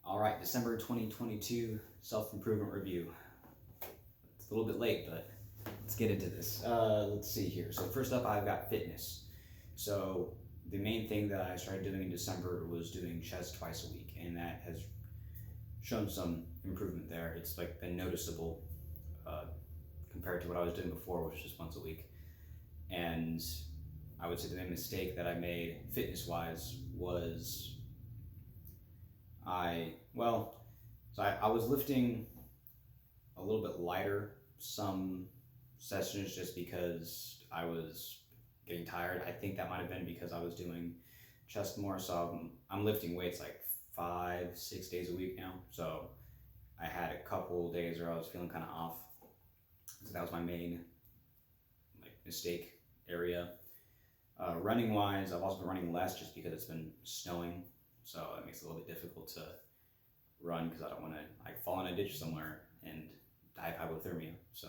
All right, December 2022 self-improvement review. It's a little bit late, but let's get into this. Let's see here. So first up, I've got fitness. So the main thing that I started doing in December was doing chest twice a week, and that has shown some improvement there. It's like been noticeable compared to what I was doing before, which was just once a week. And I would say the main mistake that I made fitness-wise was I was lifting a little bit lighter some sessions just because I was getting tired. I think that might have been because I was doing chest more, so I'm lifting weights like 5-6 days a week now. So I had a couple days where I was feeling kind of off. So that was my main mistake area. Running wise, I've also been running less just because it's been snowing, so it makes it a little bit difficult to run because I don't want to fall in a ditch somewhere and die of hypothermia. So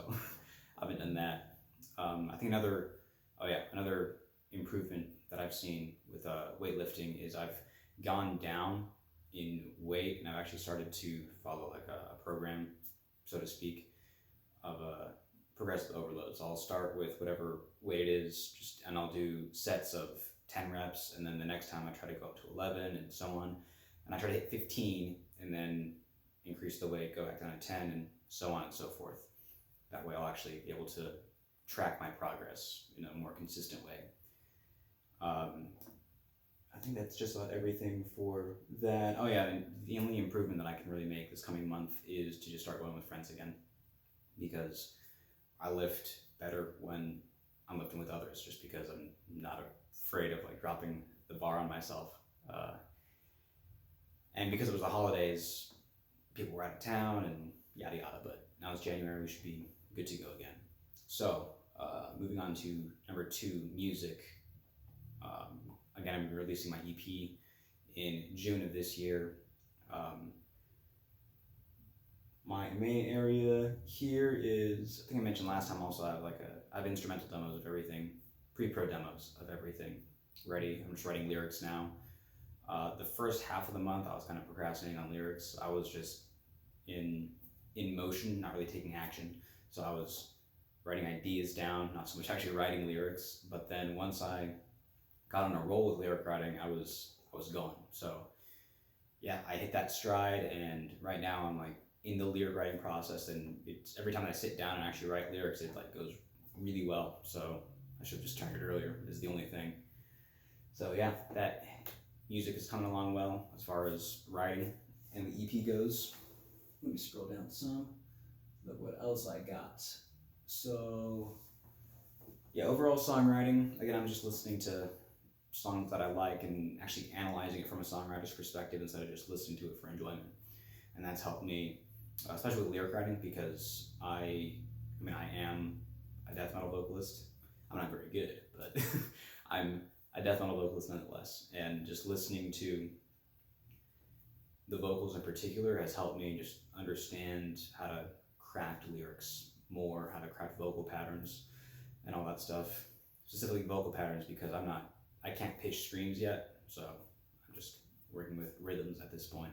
I haven't done that. I think another improvement that I've seen with weightlifting is I've gone down in weight, and I've actually started to follow like a program, so to speak, of progressive overload. So I'll start with whatever weight it is, and I'll do sets of 10 reps, and then the next time I try to go up to 11 and so on, and I try to hit 15 and then increase the weight, go back down to 10, and so on and so forth. That way I'll actually be able to track my progress in a more consistent way. I think that's just about everything for that. Oh yeah, and the only improvement that I can really make this coming month is to just start going with friends again, because I lift better when I'm lifting with others, just because I'm not afraid of dropping the bar on myself. And because it was the holidays, people were out of town and yada yada, but now it's January, we should be good to go again. So moving on to number 2, music. Again, I'm releasing my EP in June of this year. My main area here is, I think I mentioned last time also, I have instrumental demos of everything, pre-pro demos of everything ready. I'm just writing lyrics now. The first half of the month I was kind of procrastinating on lyrics. I was just in motion, not really taking action. So I was writing ideas down, not so much actually writing lyrics. But then once I got on a roll with lyric writing, I was going. So yeah, I hit that stride, and right now I'm in the lyric writing process, and it's every time I sit down and actually write lyrics, it goes really well. So I should have just turned it earlier, is the only thing. So yeah, that music is coming along well as far as writing and the EP goes. Let me scroll down some, look what else I got. So yeah, overall songwriting, again, I'm just listening to songs that I like and actually analyzing it from a songwriter's perspective instead of just listening to it for enjoyment. And that's helped me, especially with lyric writing, because I am a death metal vocalist. I'm not very good, but I'm a death metal vocalist nonetheless. And just listening to the vocals in particular has helped me just understand how to craft lyrics more, how to craft vocal patterns and all that stuff. Specifically vocal patterns, because I can't pitch screams yet, so I'm just working with rhythms at this point.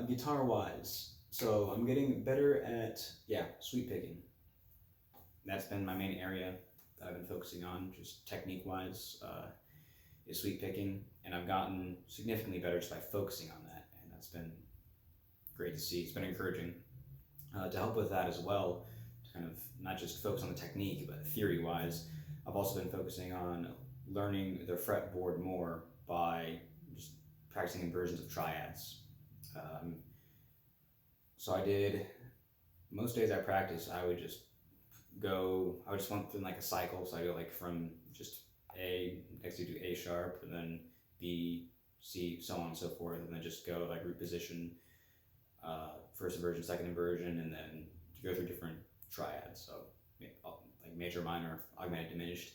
Guitar wise, so I'm getting better at sweep picking. That's been my main area that I've been focusing on, just technique wise, is sweep picking, and I've gotten significantly better just by focusing on that, and that's been great to see. It's been encouraging. To help with that as well, to kind of not just focus on the technique, but theory wise, I've also been focusing on learning the fretboard more by just practicing inversions of triads. So I did, most days I practice, I would just went through a cycle. So I go from just A, next you do A sharp, and then B, C, so on and so forth, and then just go root position, first inversion, second inversion, and then go through different triads. So major, minor, augmented, diminished,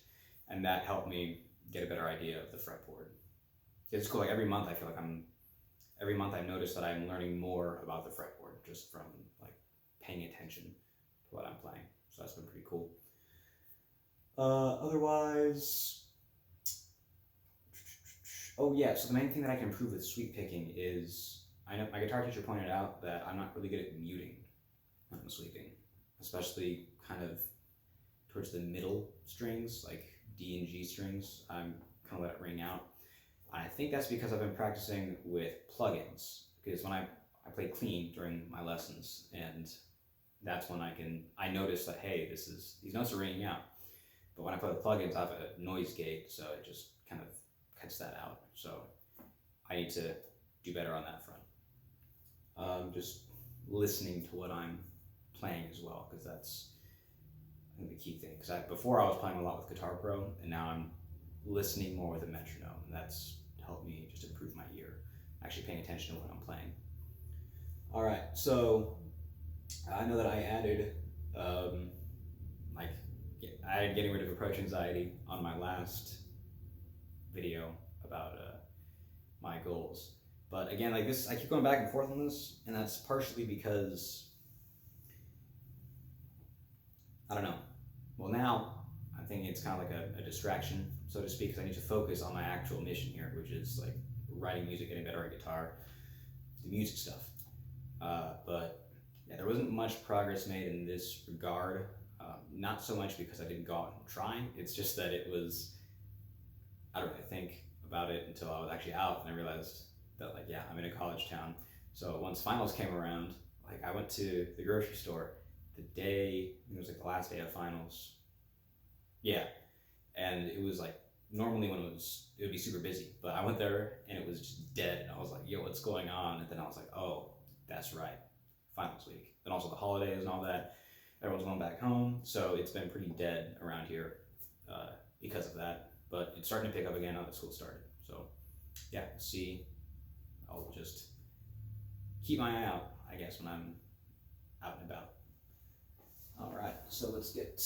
and that helped me get a better idea of the fretboard. It's cool. Every month I feel every month I notice that I'm learning more about the fretboard just from paying attention to what I'm playing. So that's been pretty cool. Otherwise, oh yeah, so the main thing that I can improve with sweep picking is I know my guitar teacher pointed out that I'm not really good at muting when I'm sweeping, especially kind of towards the middle strings, like D and G strings. I'm kind of let it ring out. I think that's because I've been practicing with plugins, because when I play clean during my lessons, and that's when I notice that, hey, these notes are ringing out. But when I play with plugins, I have a noise gate, so it just kind of cuts that out. So I need to do better on that front. Just listening to what I'm playing as well, because that's, I think, the key thing. Because before I was playing a lot with Guitar Pro, and now I'm listening more with a metronome, and that's helped me just improve my ear, actually paying attention to what I'm playing. All right, so I know that I added getting rid of approach anxiety on my last video about my goals. But again, like this, I keep going back and forth on this, and that's partially because, I don't know. Well, now I think it's kind of like a distraction, so to speak, because I need to focus on my actual mission here, which is like writing music, getting better at guitar, the music stuff. But yeah, there wasn't much progress made in this regard. Not so much because I didn't go out and try. It's just that I don't really think about it until I was actually out, and I realized that, like, yeah, I'm in a college town. So once finals came around, like, I went to the grocery store the day, it was like the last day of finals. Yeah, and it was like, normally when it would be super busy, but I went there and it was just dead, and I was like, yo, what's going on? And then I was like, oh, that's right, finals week. Then also the holidays and all that, everyone's going back home, so it's been pretty dead around here because of that. But it's starting to pick up again now that school started. So yeah, see, I'll just keep my eye out, I guess, when I'm out and about. All right, so let's get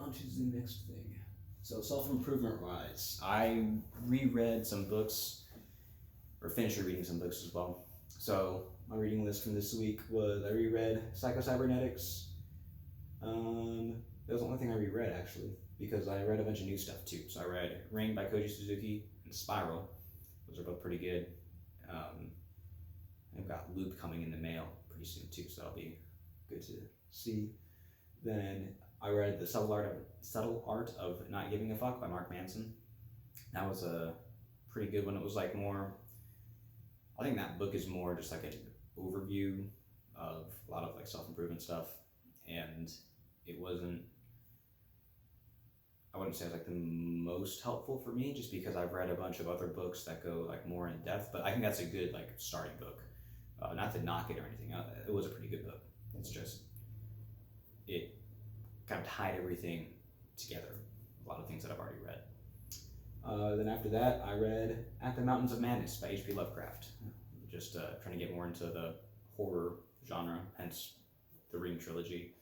onto the next thing. So self-improvement wise, I reread some books, or finished reading some books as well. So my reading list from this week was, I reread Psychocybeenetics. That was the only thing I reread, actually, because I read a bunch of new stuff too. So I read Ring by Koji, Suzuki, and Spiral. Those are both pretty good. I've got Loop coming in the mail pretty soon too, so that'll be good to see. Then I read The Subtle Art of Not Giving a Fuck by Manson. That was a pretty good one. It was like more, I think that book is more just like an overview of a lot of like self-improvement stuff, and it wasn't, I wouldn't say it was like the most helpful for me, just because I've read a bunch of other books that go like more in depth, but I think that's a good like starting book. Not to knock it or anything, it was a pretty good book. It's just, it kind of tied everything together, a lot of things that I've already read. Then after that, I read At the Mountains of Madness by H.P. Lovecraft. Just trying to get more into the horror genre, hence the Ring trilogy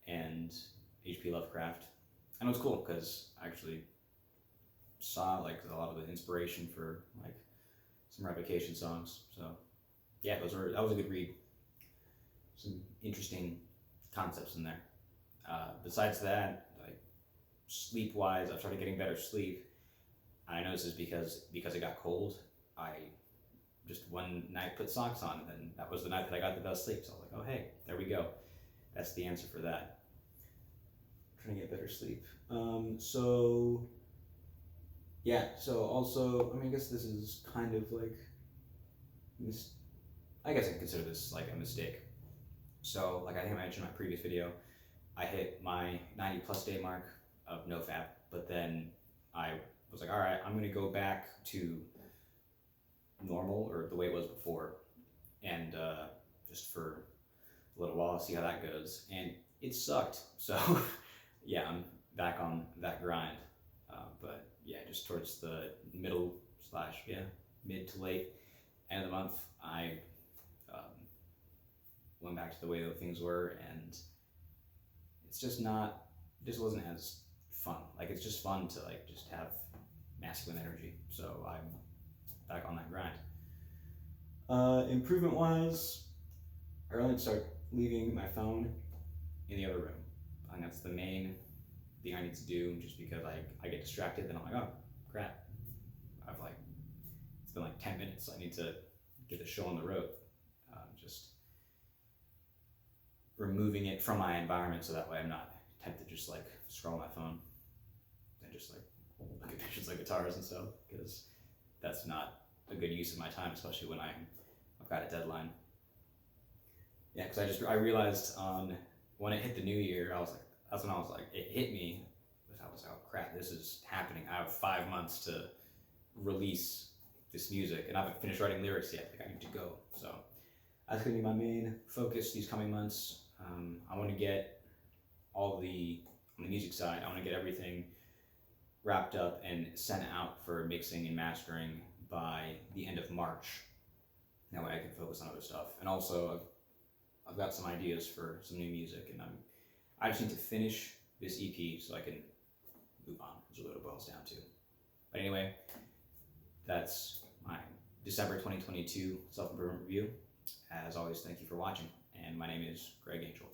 and H.P. Lovecraft. And it was cool because I actually saw like a lot of the inspiration for like some revocation songs. So yeah, that was a good read. Some interesting concepts in there. Besides that, like sleep-wise, I've started getting better sleep. I know this is because it got cold. I just one night put socks on, and then that was the night that I got the best sleep. So I was like, oh hey, there we go. That's the answer for that. Trying to get better sleep. So yeah, so also, I mean, I guess this is kind of like, I guess I can consider this like a mistake. So like I think I mentioned in my previous video, I hit my 90 plus day mark of NoFap, but then I was like, all right, I'm gonna go back to normal, or the way it was before, and just for a little while, see how that goes. And it sucked. So yeah, I'm back on that grind. But yeah, just towards the mid to late end of the month, I went back to the way that things were, and it's just wasn't as fun. Like, it's just fun to like just have masculine energy. So I'm back on that grind. Improvement wise, I really need to start leaving my phone in the other room. I think that's the main thing I need to do, just because I get distracted, then I'm like, oh crap, it's been like 10 minutes, I need to get the show on the road. just removing it from my environment so that way I'm not tempted to just like scroll my phone and just like look at pictures of guitars and stuff, because that's not a good use of my time, especially when I've got a deadline. Yeah, because I realized when it hit the new year, I was like, that's when I was like, it hit me. I was like, oh crap, this is happening. I have 5 months to release this music, and I haven't finished writing lyrics yet. Like, I need to go. So that's gonna be my main focus these coming months. I want to get on the music side, I want to get everything wrapped up and sent out for mixing and mastering by the end of March. That way I can focus on other stuff. And also, I've got some ideas for some new music, and I just need to finish this EP so I can move on, is what it boils down to. But anyway, that's my December 2022 self-improvement review. As always, thank you for watching, and my name is Greg Angel.